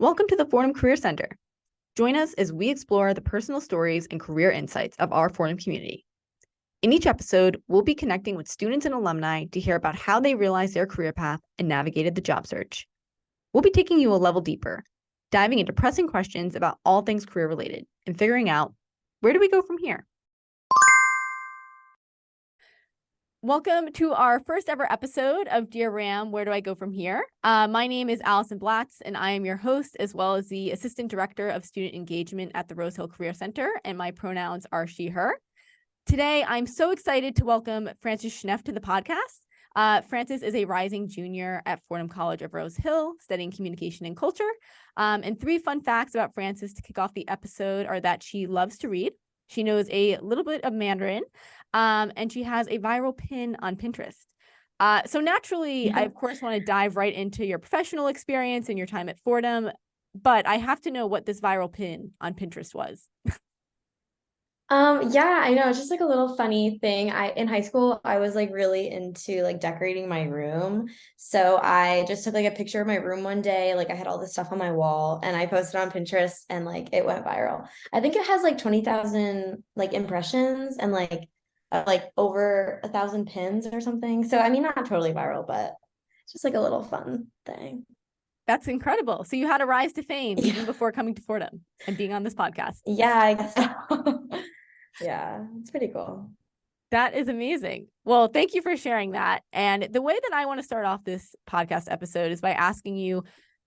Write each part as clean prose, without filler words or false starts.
Welcome to the Fordham Career Center. Join us as we explore the personal stories and career insights of our Fordham community. In each episode, we'll be connecting with students and alumni to hear about how they realized their career path and navigated the job search. We'll be taking you a level deeper, diving into pressing questions about all things career related and figuring out, where do we go from here? Welcome to our first ever episode of Dear Ram, Where Do I Go From Here? My name is Allison Blatz, and I am your host, as well as the Assistant Director of Student Engagement at the Rose Hill Career Center, and my pronouns are she, her. Today, I'm so excited to welcome Frances Schnepff to the podcast. Frances is a rising junior at Fordham College of Rose Hill, studying communication and culture. And 3 fun facts about Frances to kick off the episode are that she loves to read, she knows a little bit of Mandarin, and she has a viral pin on Pinterest. So naturally, I, of course, want to dive right into your professional experience and your time at Fordham, but I have to know what this viral pin on Pinterest was. Yeah, I know. It's just like a little funny thing. In high school, I was like really into like decorating my room. So I just took like a picture of my room one day. Like I had all this stuff on my wall and I posted on Pinterest and like it went viral. I think it has like 20,000 like impressions and like over 1,000 pins or something. So I mean, not totally viral, but it's just like a little fun thing. That's incredible. So you had a rise to fame even Yeah. before coming to Fordham and being on this podcast. Yeah, I guess so. Yeah, it's pretty cool. That is amazing. Well, thank you for sharing that. And the way that I want to start off this podcast episode is by asking you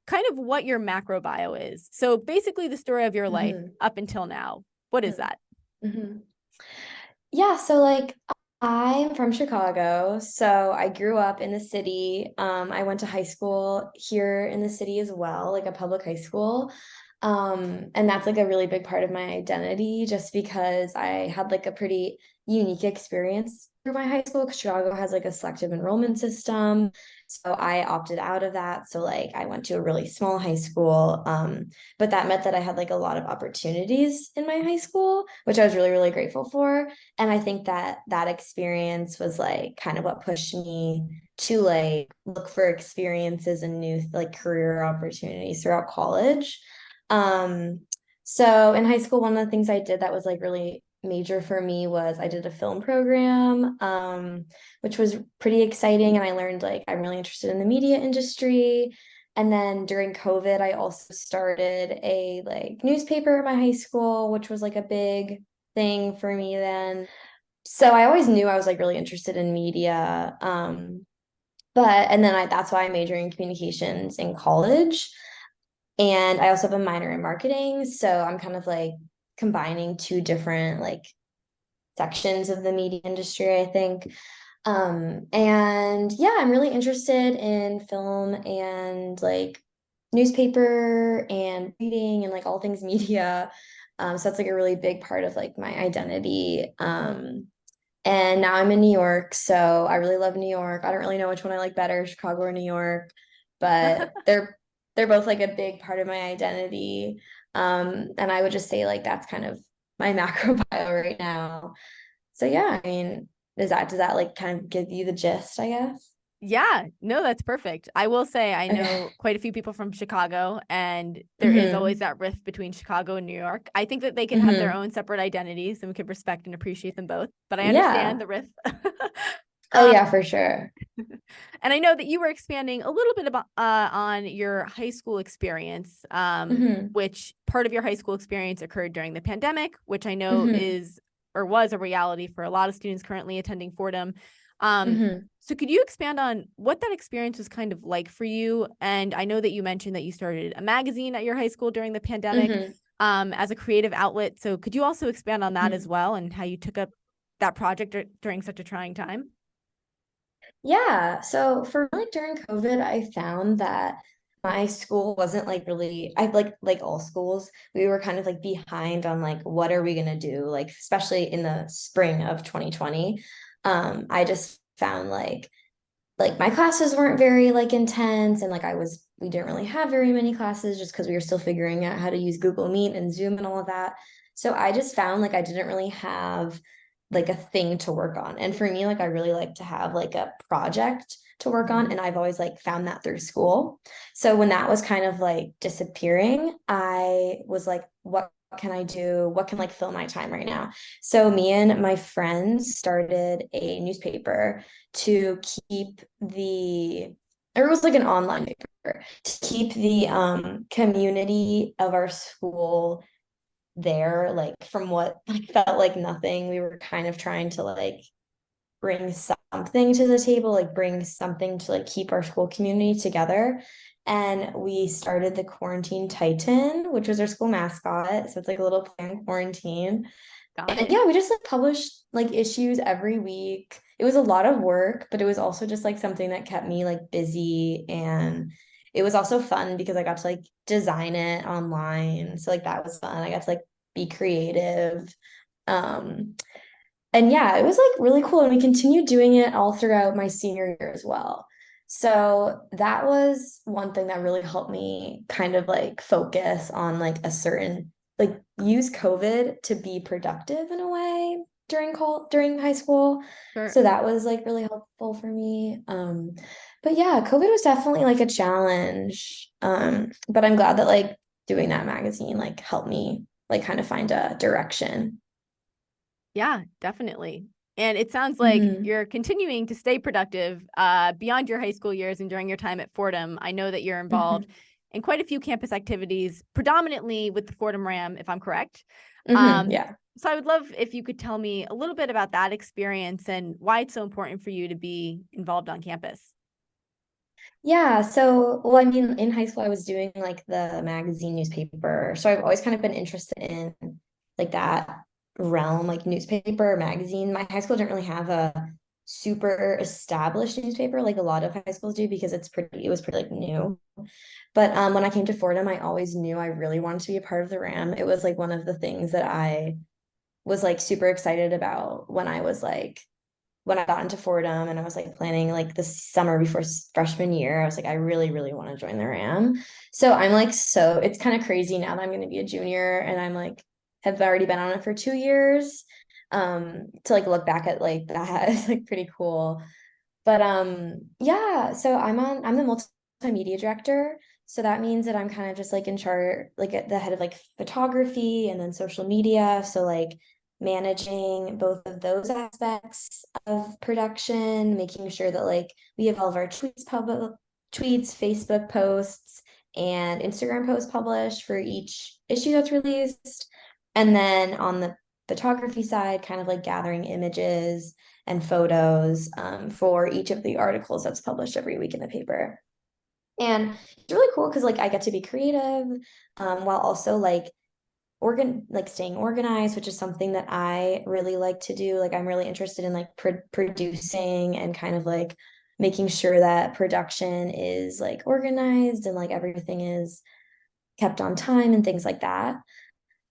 kind of what your macro bio is. So basically the story of your life up until now. What is that? Mm-hmm. Yeah, so like I'm from Chicago, so I grew up in the city. I went to high school here in the city as well, like a public high school. And that's like a really big part of my identity just because I had like a pretty unique experience through my high school because Chicago has like a selective enrollment system. So I opted out of that. So like I went to a really small high school. But that meant that I had like a lot of opportunities in my high school, which I was really, really grateful for. And I think that that experience was like kind of what pushed me to like look for experiences and new like career opportunities throughout college. Um, so in high school, one of the things I did that was like really major for me was I did a film program, which was pretty exciting. And I learned like I'm really interested in the media industry. And then during COVID, I also started a like newspaper at my high school, which was like a big thing for me then. So I always knew I was like really interested in media. And then that's why I majored in communications in college. And I also have a minor in marketing. So I'm kind of like combining 2 different like sections of the media industry, I think. And yeah, I'm really interested in film and like newspaper and reading and like all things media. So that's like a really big part of like my identity. And now I'm in New York, so I really love New York. I don't really know which one I like better, Chicago or New York, but they're both like a big part of my identity. And I would just say like that's kind of my macro bio right now. So yeah, I mean, does that like kind of give you the gist, I guess? Yeah, no, that's perfect. I will say I know Okay. quite a few people from Chicago, and there is always that rift between Chicago and New York. I think that they can have their own separate identities and we can respect and appreciate them both, but I understand Yeah. the rift. Oh yeah, for sure. And I know that you were expanding a little bit about on your high school experience, which part of your high school experience occurred during the pandemic, which I know is or was a reality for a lot of students currently attending Fordham. So could you expand on what that experience was kind of like for you? And I know that you mentioned that you started a magazine at your high school during the pandemic as a creative outlet. So could you also expand on that as well and how you took up that project during such a trying time? Yeah. So for like during COVID, I found that my school wasn't like really, I like all schools, we were kind of like behind on like what are we gonna do? Like especially in the spring of 2020. I just found like my classes weren't very like intense and like we didn't really have very many classes just because we were still figuring out how to use Google Meet and Zoom and all of that. So I just found like I didn't really have like a thing to work on. And for me, like I really like to have like a project to work on, and I've always like found that through school. So when that was kind of like disappearing, I was like, what can I do? What can like fill my time right now? So me and my friends started a newspaper to keep the, or it was like an online paper to keep the community of our school there, like from what like felt like nothing. We were kind of trying to like bring something to the table, like bring something to like keep our school community together. And we started the Quarantine Titan, which was our school mascot. So it's like a little planned quarantine. Got And it. yeah, we just like published like issues every week. It was a lot of work, but it was also just like something that kept me like busy. And it was also fun because I got to like design it online. So like that was fun. I got to like be creative. Um, and yeah, it was like really cool. And we continued doing it all throughout my senior year as well. So that was one thing that really helped me kind of like focus on like a certain, like use COVID to be productive in a way during high school. Sure. So that was like really helpful for me. But yeah, COVID was definitely like a challenge. But I'm glad that like doing that magazine like helped me like kind of find a direction. Yeah, definitely. And it sounds like Hmm. you're continuing to stay productive beyond your high school years and during your time at Fordham. I know that you're involved Hmm. in quite a few campus activities, predominantly with the Fordham Ram, if I'm correct. Hmm. Um, Yeah. so I would love if you could tell me a little bit about that experience and why it's so important for you to be involved on campus. Yeah. So, well, I mean, in high school, I was doing like the magazine newspaper. So I've always kind of been interested in like that realm, like newspaper, magazine. My high school didn't really have a super established newspaper like a lot of high schools do because it was pretty like new. But when I came to Fordham, I always knew I really wanted to be a part of the RAM. It was like one of the things that I was like super excited about when I got into Fordham and I was like planning like the summer before freshman year. I was like, I really, really want to join the RAM. So I'm like, so it's kind of crazy now that I'm going to be a junior and I'm like, have already been on it for 2 years. To like look back at like that is like pretty cool. But yeah, so I'm the multimedia director. So that means that I'm kind of just like in charge, like at the head of like photography and then social media. So like managing both of those aspects of production, making sure that like we have all of our tweets, Facebook posts, and Instagram posts published for each issue that's released. And then on the photography side, kind of like gathering images and photos for each of the articles that's published every week in the paper. And it's really cool because like I get to be creative while also like staying organized, which is something that I really like to do. Like I'm really interested in like producing and kind of like making sure that production is like organized and like everything is kept on time and things like that.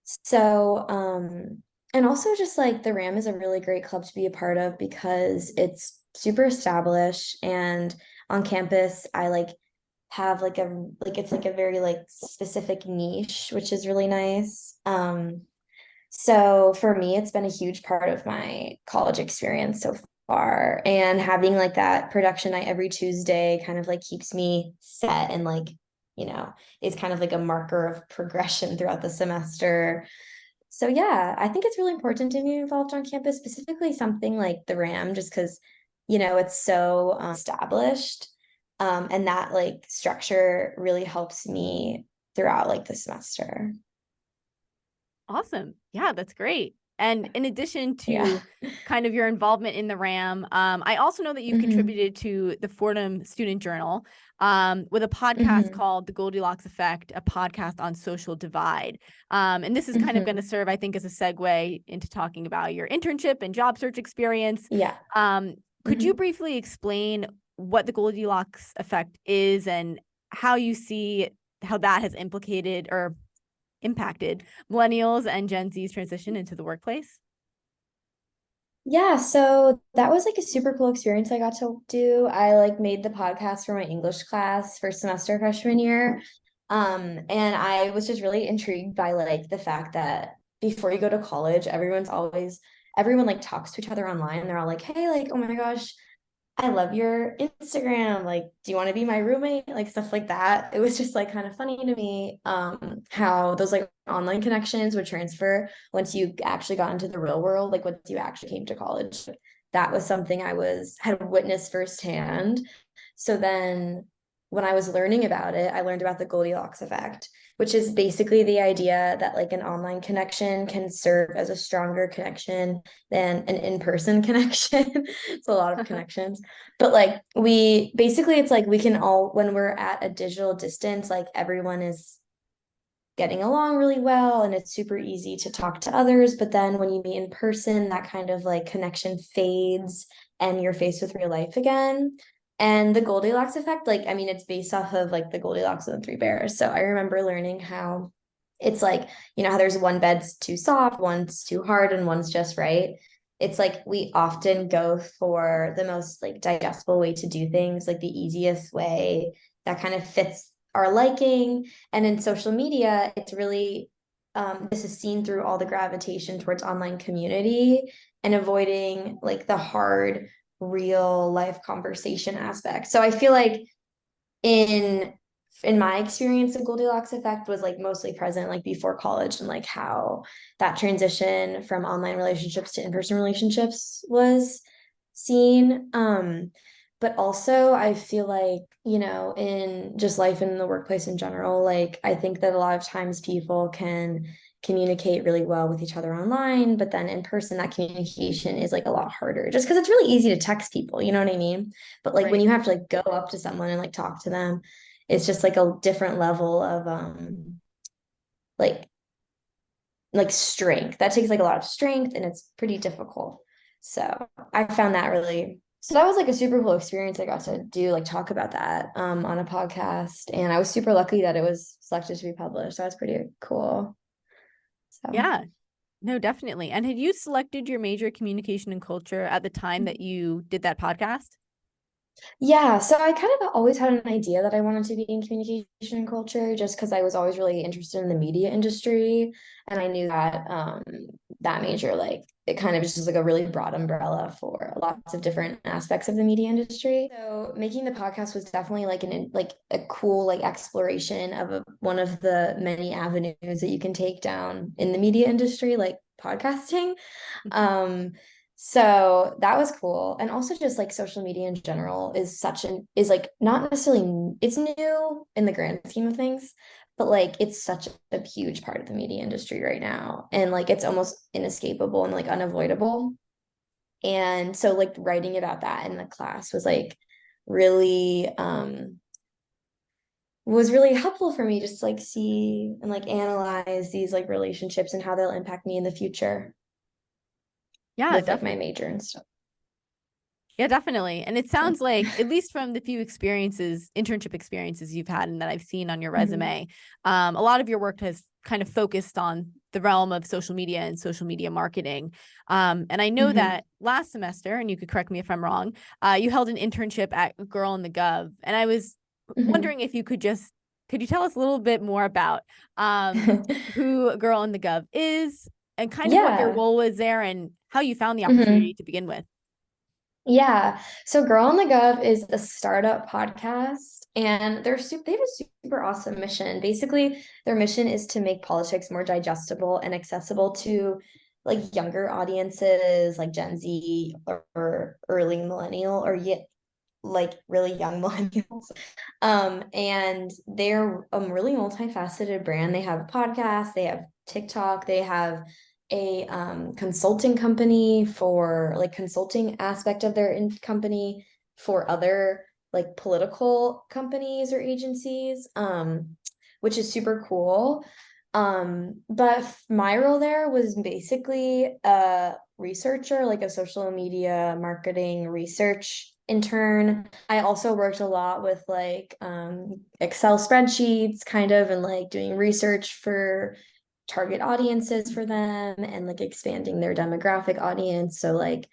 So, and also just like the RAM is a really great club to be a part of because it's super established and on campus I like have like it's like a very like specific niche, which is really nice. So for me, it's been a huge part of my college experience so far. And having like that production night every Tuesday kind of like keeps me set and like, is kind of like a marker of progression throughout the semester. So yeah, I think it's really important to be involved on campus, specifically something like the RAM, just because, it's so established. And that like structure really helps me throughout like the semester. Awesome. Yeah, that's great. And in addition Yeah. to kind of your involvement in the RAM, I also know that you've Hmm. contributed to the Fordham Student Journal with a podcast Hmm. called The Goldilocks Effect, a podcast on social divide. And this is kind of going to Hmm. serve, I think, as a segue into talking about your internship and job search experience. Yeah. Could you Hmm. briefly explain what the Goldilocks Effect is and how you see how that has implicated or impacted millennials and Gen Z's transition into the workplace? Yeah, so that was like a super cool experience I got to do. I like made the podcast for my English class for semester freshman year. And I was just really intrigued by like the fact that before you go to college, everyone's always everyone like talks to each other online. They're all like, hey, like, oh my gosh, I love your Instagram. Like, do you want to be my roommate? Like stuff like that. It was just like kind of funny to me, how those like online connections would transfer once you actually got into the real world, like once you actually came to college. That was something had witnessed firsthand. So then when I was learning about it, I learned about the Goldilocks effect, which is basically the idea that like an online connection can serve as a stronger connection than an in-person connection. It's a lot of connections. But like it's like we can all, when we're at a digital distance, like everyone is getting along really well and it's super easy to talk to others. But then when you meet in person, that kind of like connection fades and you're faced with real life again. And the Goldilocks effect, like, I mean, it's based off of like the Goldilocks and the Three Bears. So I remember learning how it's like, how there's one bed's too soft, one's too hard, and one's just right. It's like we often go for the most like digestible way to do things, like the easiest way that kind of fits our liking. And in social media, it's really this is seen through all the gravitation towards online community and avoiding like the hard real life conversation aspect. So I feel like in my experience, the Goldilocks effect was like mostly present like before college, and like how that transition from online relationships to in-person relationships was seen. But also I feel like, in just life and in the workplace in general, like I think that a lot of times people can communicate really well with each other online, but then in person that communication is like a lot harder just because it's really easy to text people, you know what I mean? But like when Right. you have to like go up to someone and like talk to them, it's just like a different level of like strength. That takes like a lot of strength and it's pretty difficult. So I found that really, so that was like a super cool experience. I got to do like talk about that on a podcast, and I was super lucky that it was selected to be published. So that's pretty cool. So Yeah. No, definitely. And had you selected your major communication and culture at the time that you did that podcast? yeah, so I kind of always had an idea that I wanted to be in communication and culture just because I was always really interested in the media industry. And I knew that that major, like, it kind of is just like a really broad umbrella for lots of different aspects of the media industry. So making the podcast was definitely like like a cool like exploration of one of the many avenues that you can take down in the media industry, like podcasting. Um, so that was cool. And also just like social media in general is like not necessarily, it's new in the grand scheme of things, but like it's such a huge part of the media industry right now. And like it's almost inescapable and like unavoidable. And so like writing about that in the class really was really helpful for me just to like see and like analyze these like relationships and how they'll impact me in the future Yeah, with like definitely. my major and stuff. Yeah, definitely. And it So. sounds like, at least from the few internship experiences you've had and that I've seen on your Mhm. resume, a lot of your work has kind of focused on the realm of social media and social media marketing. And I know Mhm. that last semester, and you could correct me if I'm wrong, you held an internship at Girl in the Gov. And I was Mhm. wondering if could you tell us a little bit more about who Girl in the Gov is and kind of what your Yeah. role was there and how you found the opportunity Mhm. to begin with? Yeah. So Girl on the Gov is a startup podcast, and they have a super awesome mission. Basically, their mission is to make politics more digestible and accessible to like younger audiences, like Gen Z or early millennial or yet like really young millennials. And they're a really multifaceted brand. They have a podcast, they have TikTok, they have a consulting company for like consulting aspect of their company for other like political companies or agencies, which is super cool. But my role there was basically a researcher, like a social media marketing research intern. I also worked a lot with like Excel spreadsheets kind of and like doing research for target audiences for them and like expanding their demographic audience. So like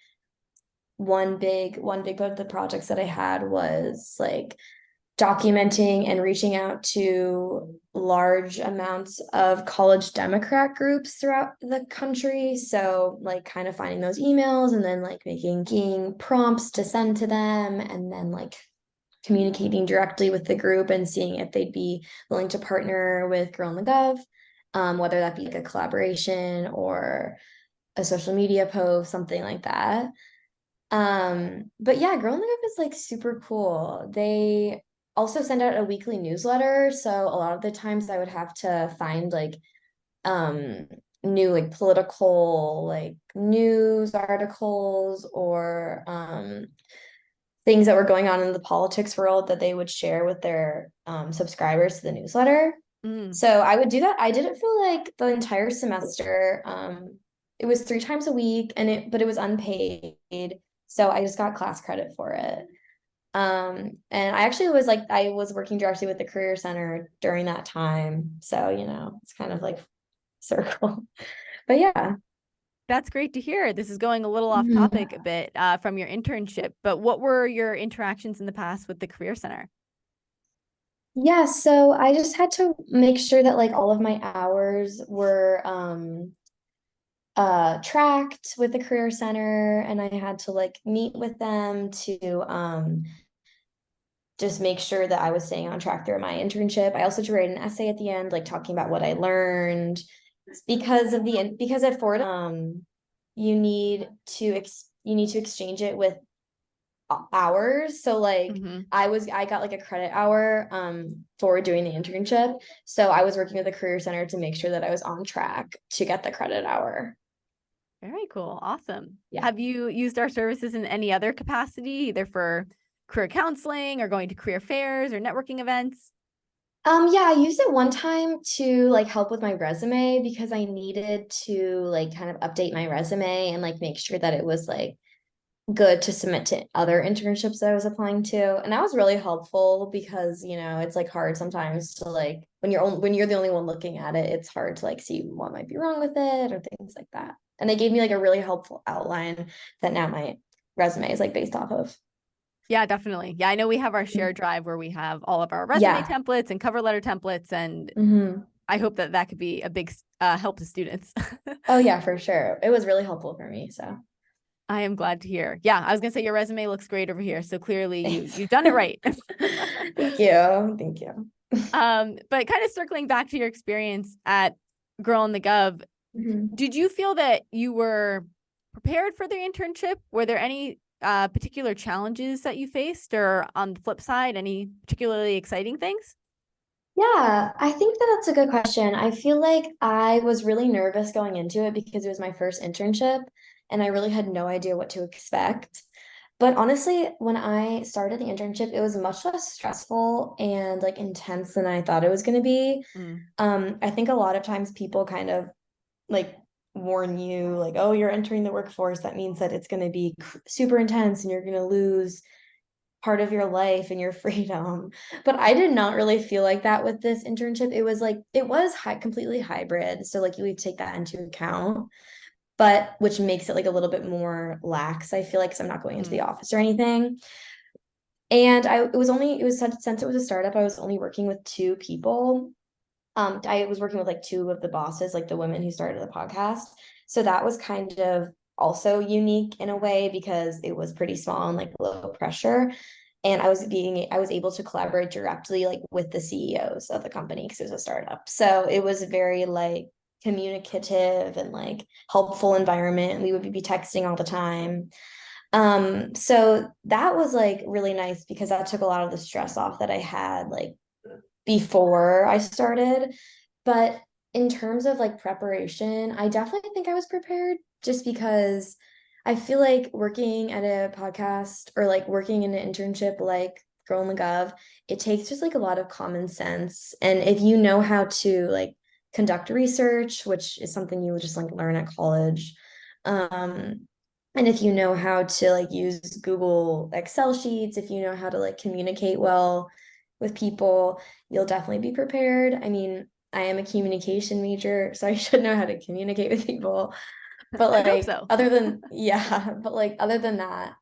one big one of the projects that I had was like documenting and reaching out to large amounts of college Democrat groups throughout the country. So like kind of finding those emails and then like making prompts to send to them, and then like communicating directly with the group and seeing if they'd be willing to partner with Girl in the Gov, whether that be like a collaboration or a social media post, something like that. But yeah, Girl in the Gov is like super cool. They also send out a weekly newsletter, so a lot of the times I would have to find like um new like political like news articles or things that were going on in the politics world that they would share with their subscribers to the newsletter. Mm. So I would do that. I did it for like the entire semester. It was 3 times a week, but it was unpaid. So I just got class credit for it. And I was working directly with the Career Center during that time. So, it's kind of like circle. But yeah. That's great to hear. This is going a little off Mhm. topic a bit from your internship, but what were your interactions in the past with the Career Center? Yeah, so I just had to make sure that like all of my hours were tracked with the Career Center, and I had to like meet with them to just make sure that I was staying on track through my internship. I also had to write an essay at the end, like talking about what I learned. Because at Fordham, you need to exchange it with hours. So like Mhm. I got like a credit hour for doing the internship. So I was working with the Career Center to make sure that I was on track to get the credit hour. Very cool. Awesome. Yeah. Have you used our services in any other capacity, either for career counseling or going to career fairs or networking events? Yeah, I used it one time to like help with my resume because I needed to like kind of update my resume and like make sure that it was like good to submit to other internships that I was applying to. And that was really helpful because, it's like hard sometimes to like when you're the only one looking at it, it's hard to like see what might be wrong with it or things like that. And they gave me like a really helpful outline that now my resume is like based off of. Yeah, definitely. Yeah, I know we have our share drive where we have all of our resume Yeah. templates and cover letter templates, and Hmm. I hope that that could be a big help to students. Oh yeah, for sure. It was really helpful for me. So I am glad to hear. Yeah, I was gonna say your resume looks great over here, so clearly thanks. you've done it right. Thank you. Thank you. But kind of circling back to your experience at Girl in the Gov, Mhm. did you feel that you were prepared for the internship? Were there any particular challenges that you faced, or on the flip side, any particularly exciting things? Yeah, I think that that's a good question. I feel like I was really nervous going into it because it was my first internship and I really had no idea what to expect. But honestly, when I started the internship, it was much less stressful and like intense than I thought it was going to be. Mm, I think a lot of times people kind of like warn you like, oh, you're entering the workforce. That means that it's going to be super intense and you're going to lose part of your life and your freedom. But I did not really feel like that with this internship. It was completely hybrid. So like you would take that into account, but which makes it like a little bit more lax, I feel like, because I'm not going into the mm, office or anything. And since it was a startup, I was only working with 2 people. I was working with like 2 of the bosses, like the women who started the podcast. So that was kind of also unique in a way because it was pretty small and like low pressure. And I was able to collaborate directly like with the CEOs of the company because it was a startup. So it was very like communicative and like helpful environment. We would be texting all the time. So that was like really nice because that took a lot of the stress off that I had like before I started. But in terms of like preparation, I definitely think I was prepared just because I feel like working at a podcast or like working in an internship like Girl in the Gov, it takes just like a lot of common sense. And if you know how to like conduct research, which is something you would just like learn at college, and if you know how to like use Google Excel sheets, if you know how to like communicate well with people, you'll definitely be prepared. I mean, I am a communication major, so I should know how to communicate with people. But I hope like so. other than yeah, but like other than that,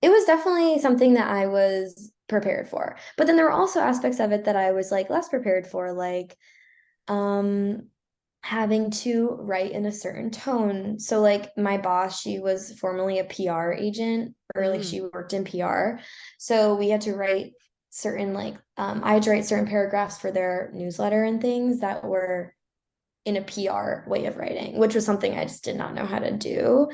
it was definitely something that I was prepared for. But then there were also aspects of it that I was like less prepared for, like um having to write in a certain tone. So like my boss, she was formerly a PR agent, or like Mm, she worked in PR. So we had to write certain like I had to write certain paragraphs for their newsletter and things that were in a PR way of writing, which was something I just did not know how to do.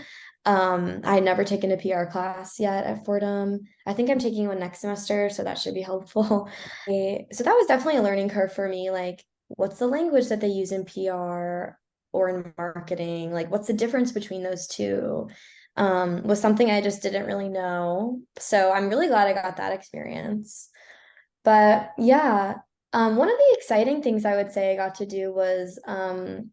I had never taken a PR class yet at Fordham. I think I'm taking one next semester, so that should be helpful. So that was definitely a learning curve for me. Like, what's the language that they use in PR or in marketing? Like, what's the difference between those two? Was something I just didn't really know. So I'm really glad I got that experience. But yeah, one of the exciting things I would say I got to do was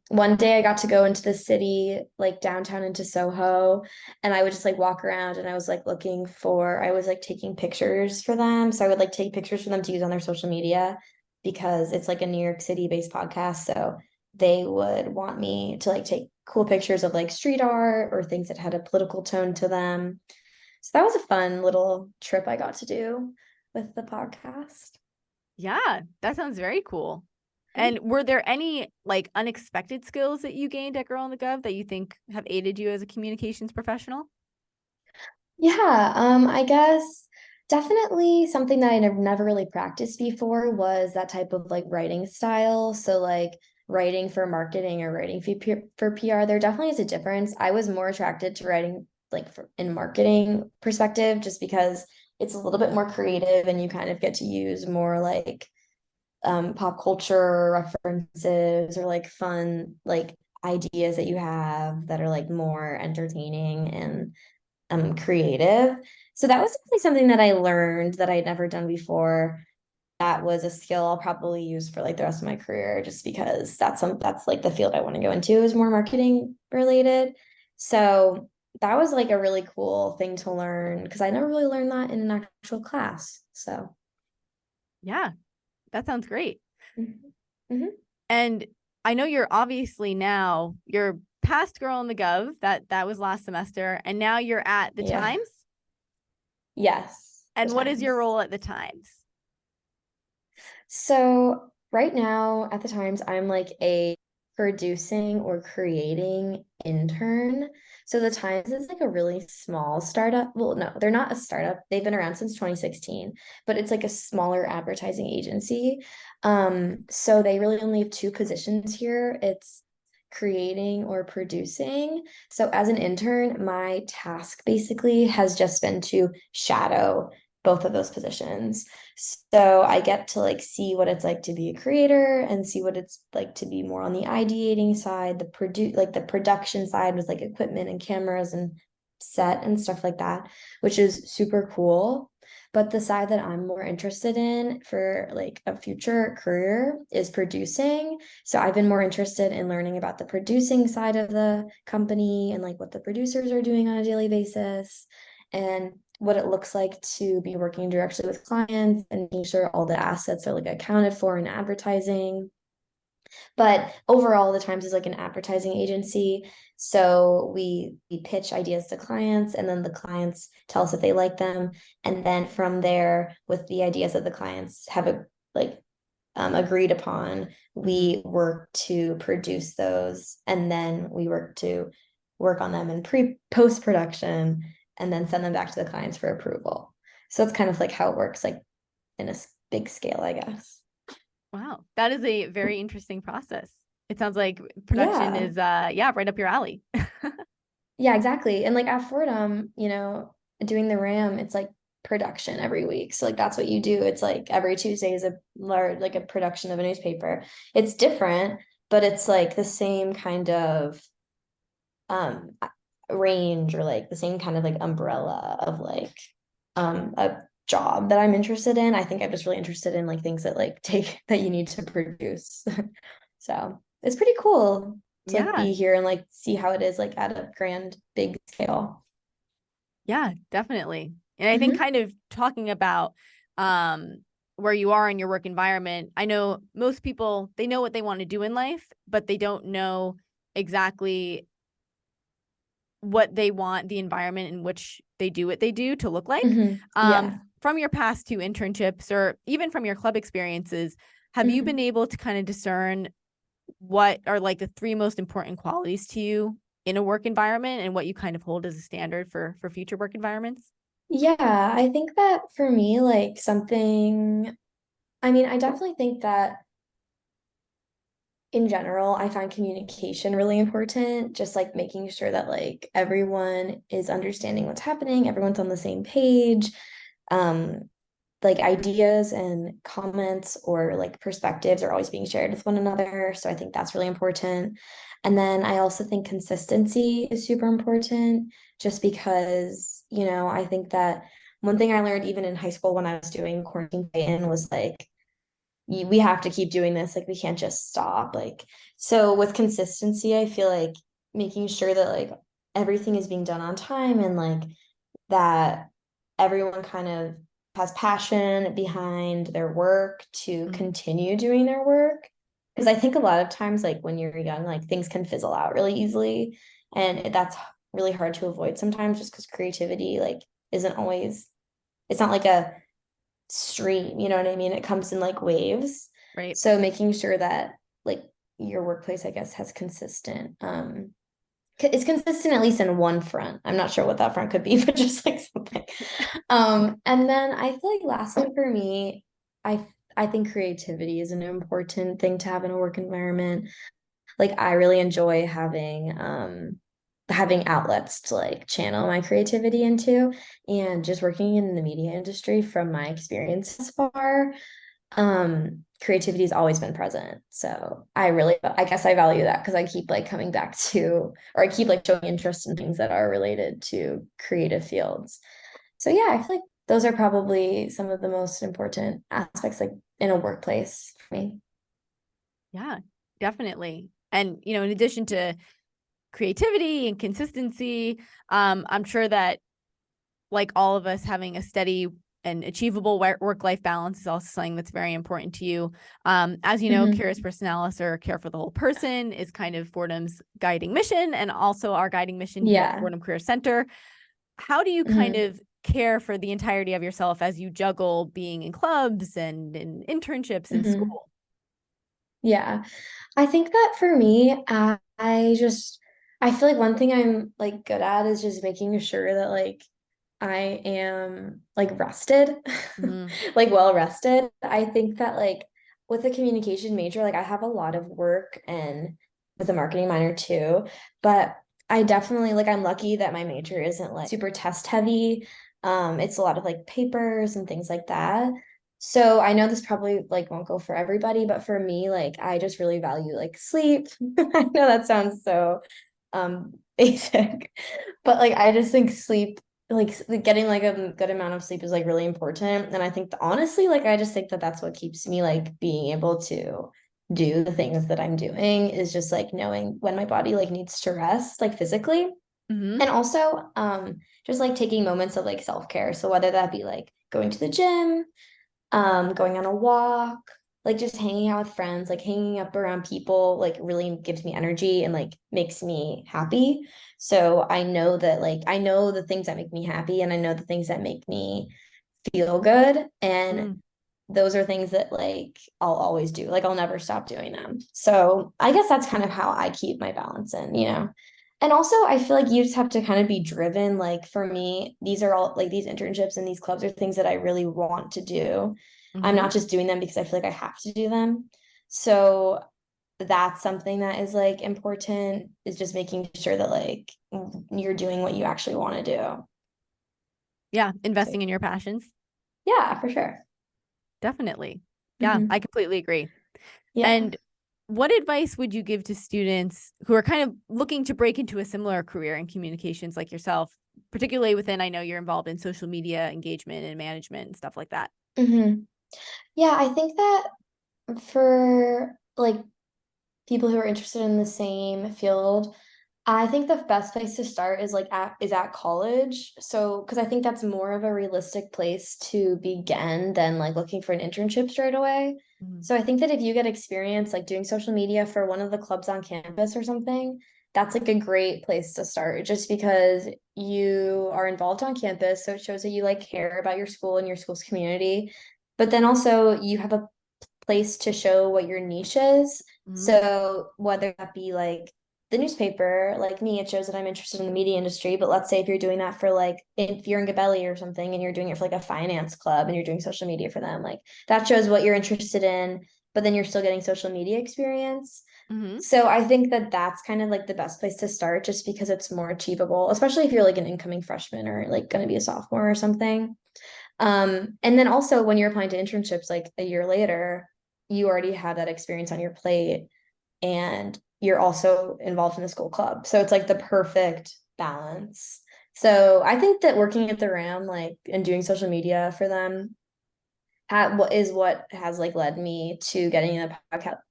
one day I got to go into the city, like downtown into Soho, and I would just like walk around and I was like I was like taking pictures for them. So I would like take pictures for them to use on their social media because it's like a New York City based podcast. So they would want me to like take cool pictures of like street art or things that had a political tone to them. So that was a fun little trip I got to do with the podcast. yeah, that sounds very cool. And were there any like unexpected skills that you gained at Girl in the Gov that you think have aided you as a communications professional? Yeah, I guess definitely something that I never really practiced before was that type of like writing style. So like writing for marketing or writing for PR, there definitely is a difference. I was more attracted to writing like in marketing perspective just because it's a little bit more creative and you kind of get to use more like pop culture references or like fun like ideas that you have that are like more entertaining and creative. So that was definitely something that I learned that I'd never done before. That was a skill I'll probably use for like the rest of my career, just because that's like the field I want to go into is more marketing related. So that was like a really cool thing to learn because I never really learned that in an actual class. So Yeah, that sounds great. mhm. Mhm. And I know you're past Girl in the Gov, that was last semester, and now you're at the Yeah. Times. Yes, the And what is your times. role at the Times? So right now at the Times, I'm like a producing or creating intern. So the Times is like a really small startup. Well, no, they're not a startup. They've been around since 2016, but it's like a smaller advertising agency. So they really only have two positions here. It's creating or producing. So as an intern, my task basically has just been to shadow both of those positions. So I get to like see what it's like to be a creator and see what it's like to be more on the ideating side, the production side with like equipment and cameras and set and stuff like that, which is super cool. But the side that I'm more interested in for like a future career is producing. So I've been more interested in learning about the producing side of the company and like what the producers are doing on a daily basis and what it looks like to be working directly with clients and making sure all the assets are like accounted for in advertising. But overall, the Times is like an advertising agency. So we pitch ideas to clients and then the clients tell us if they like them. And then from there, with the ideas that the clients have like agreed upon, Mhm. we work to produce those and then we work on them in post production and then send them back to the clients for approval. So it's kind of like how it works, like in a big scale, I guess. Wow, that is a very interesting process. It sounds like production Yeah. is yeah, right up your alley. Yeah, exactly. And like at Fordham, doing the RAM, it's like production every week. So like that's what you do. It's like every Tuesday is a large like a production of a newspaper. It's different, but it's like the same kind of range or like the same kind of like umbrella of like a job that I'm interested in. I think I'm just really interested in like things that like take that you need to produce. So it's pretty cool to like Yeah, be here and like see how it is like at a grand big scale. yeah, definitely. And I think Hmm. kind of talking about where you are in your work environment, I know most people they know what they want to do in life, but they don't know exactly what they want the environment in which they do what they do to look like. Yeah. From your past two internships or even from your club experiences, have you been able to kind of discern what are like the three most important qualities to you in a work environment and what you kind of hold as a standard for future work environments? Yeah, I think that for me, like something, I mean, I definitely think that in general, I find communication really important, just like making sure that like everyone is understanding what's happening, everyone's on the same page. Um, like ideas and comments or like perspectives are always being shared with one another. So I think that's really important. And then I also think consistency is super important just because, I think that one thing I learned even in high school when I was doing quarantine in was like, we have to keep doing this. Like, we can't just stop. Like, so with consistency, I feel like making sure that like everything is being done on time and like that everyone kind of has passion behind their work to continue doing their work. Because I think a lot of times, like when you're young, like things can fizzle out really easily. And that's really hard to avoid sometimes just because creativity, like, isn't always, it's not like a stream, you know what I mean? It comes in like waves. Right. So making sure that like your workplace, I guess, has it's consistent at least in one front. I'm not sure what that front could be, but just like something. And then I feel like lastly for me, I think creativity is an important thing to have in a work environment. Like I really enjoy having outlets to like channel my creativity into, and just working in the media industry from my experience thus far, creativity has always been present. So I guess I value that because I keep like coming back to, or I keep like showing interest in things that are related to creative fields. So yeah, I feel like those are probably some of the most important aspects like in a workplace for me. Yeah, definitely. And, in addition to creativity and consistency, I'm sure that like all of us, having a steady and achievable work-life balance is also something that's very important to you. As you know, Cura Personalis, or care for the whole person, is kind of Fordham's guiding mission and also our guiding mission here at Yeah. Fordham Career Center. How do you kind of care for the entirety of yourself as you juggle being in clubs and in internships and school? Yeah. I think that for me, I feel like one thing I'm like good at is just making sure that like I am like rested, like well rested. I think that like with a communication major, like I have a lot of work and with a marketing minor too, but I definitely like I'm lucky that my major isn't like super test heavy. It's a lot of like papers and things like that. So I know this probably like won't go for everybody, but for me, like I just really value like sleep. I know that sounds so basic, but like I just think sleep, like getting like a good amount of sleep is like really important. And I think that, honestly, like I just think that that's what keeps me like being able to do the things that I'm doing, is just like knowing when my body like needs to rest, like physically. And also just like taking moments of like self-care. So whether that be like going to the gym, going on a walk, like just hanging out with friends, like hanging up around people, like really gives me energy and like makes me happy. So I know that like I know the things that make me happy and I know the things that make me feel good. And those are things that like I'll always do. Like I'll never stop doing them. So I guess that's kind of how I keep my balance in. And also I feel like you just have to kind of be driven. Like for me, these are all like these internships and these clubs are things that I really want to do. I'm not just doing them because I feel like I have to do them. So that's something that is like important, is just making sure that like you're doing what you actually want to do. Yeah, So investing in your passions. yeah, for sure. Definitely. Yeah, I completely agree. Yeah. And what advice would you give to students who are kind of looking to break into a similar career in communications like yourself, particularly within, I know you're involved in social media engagement and management and stuff like that? Yeah, I think that for like people who are interested in the same field, I think the best place to start is like at college. So, because I think that's more of a realistic place to begin than like looking for an internship straight away. So I think that if you get experience like doing social media for one of the clubs on campus or something, that's like a great place to start just because you are involved on campus. So it shows that you like care about your school and your school's community. But then also you have a place to show what your niche is. Mhm. So whether that be like the newspaper, like me, it shows that I'm interested in the media industry. But let's say if you're doing that for like if you're in Gabelli or something and you're doing it for like a finance club and you're doing social media for them, like that shows what you're interested in, but then you're still getting social media experience. Mhm. So I think that that's kind of like the best place to start just because it's more achievable, especially if you're like an incoming freshman or like going to be a sophomore or something. And then also when you're applying to internships like a year later, you already have that experience on your plate and you're also involved in the school club. So it's like the perfect balance. So I think that working at the RAM, like and doing social media for them what has like led me to getting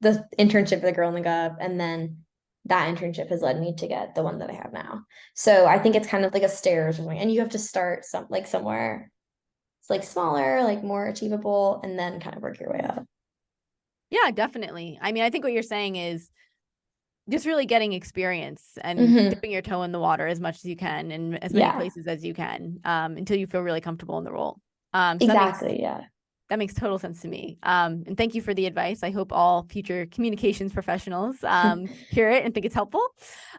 the internship for the Girl in the Gov, and then that internship has led me to get the one that I have now. So I think it's kind of like a stairs or something, and you have to start somewhere it's like smaller, like more achievable, and then kind of work your way up. Yeah, definitely. I mean, I think what you're saying is just really getting experience and Mm-hmm. dipping your toe in the water as much as you can in as many Yeah, places as you can, until you feel really comfortable in the role. So exactly. Yeah. that makes total sense to me. And thank you for the advice. I hope all future communications professionals hear it and think it's helpful.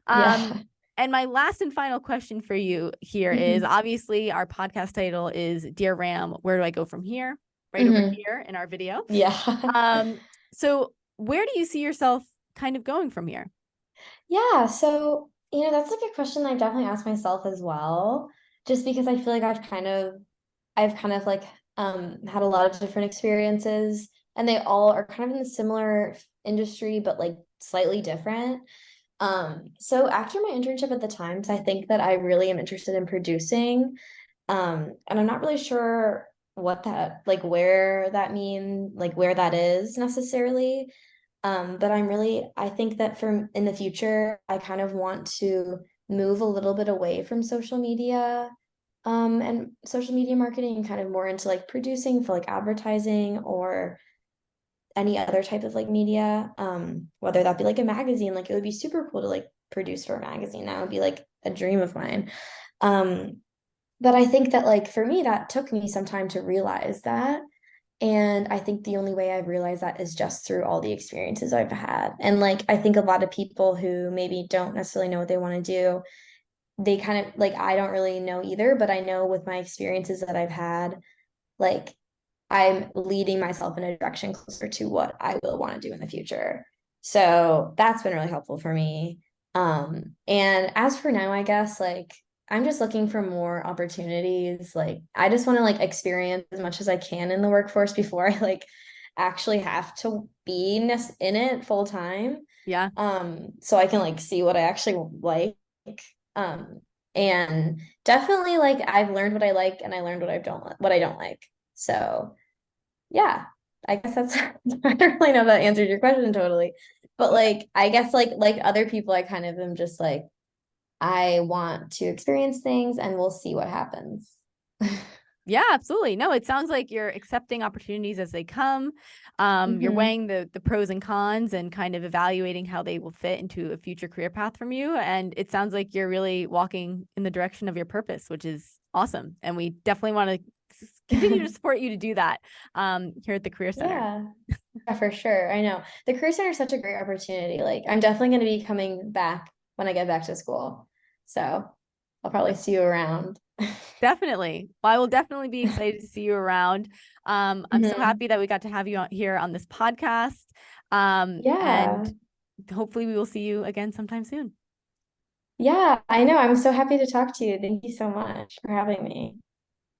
Um, Yeah. and my last and final question for you here is Mm-hmm. obviously our podcast title is Dear Ram, where do I go from here? Right over Mm-hmm. here in our video. Yeah. So where do you see yourself kind of going from here? Yeah, so that's like a question I definitely asked myself as well, just because I feel like I've kind of like had a lot of different experiences and they all are kind of in the similar industry but like slightly different. So after my internship at the Times, I think that I really am interested in producing. And I'm not really sure what that like where that is necessarily. But I think that from in the future, I kind of want to move a little bit away from social media, and social media marketing and kind of more into like producing for like advertising or any other type of like media, whether that be like a magazine, like it would be super cool to like produce for a magazine. That would be like a dream of mine. Um, but I think that like for me, that took me some time to realize that. And I think the only way I've realized that is just through all the experiences I've had. And like, I think a lot of people who maybe don't necessarily know what they want to do, they kind of like, I don't really know either, but I know with my experiences that I've had, like, I'm leading myself in a direction closer to what I will want to do in the future. So that's been really helpful for me. And as for now, I guess like I'm just looking for more opportunities. Like I just want to like experience as much as I can in the workforce before I like actually have to be in it full time. Yeah. So I can like see what I actually like. Um, and definitely like I've learned what I like and I learned what I don't like. So yeah, I guess that's I don't really know if that answered your question totally. But like I guess like other people, I kind of am just like I want to experience things and we'll see what happens. Yeah, absolutely. No, it sounds like you're accepting opportunities as they come. You're Hmm. weighing the pros and cons and kind of evaluating how they will fit into a future career path from you. And it sounds like you're really walking in the direction of your purpose, which is awesome. And we definitely want to continue to support you to do that here at the Career Center. Yeah, yeah, for sure. I know. The Career Center is such a great opportunity. Like I'm definitely going to be coming back when I get back to school. So I'll probably see you around. Definitely. Well, I will definitely be excited to see you around. I'm so Hmm. happy that we got to have you here on this podcast. And Yeah. hopefully we will see you again sometime soon. Yeah, I know. I'm so happy to talk to you. Thank you so much for having me.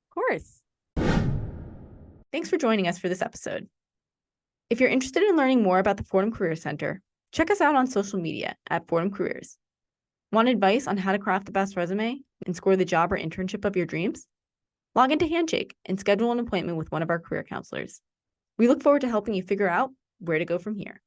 Of course. Thanks for joining us for this episode. If you're interested in learning more about the Fordham Career Center, check us out on social media at Fordham Careers. Want advice on how to craft the best resume and score the job or internship of your dreams? Log into Handshake and schedule an appointment with one of our career counselors. We look forward to helping you figure out where to go from here.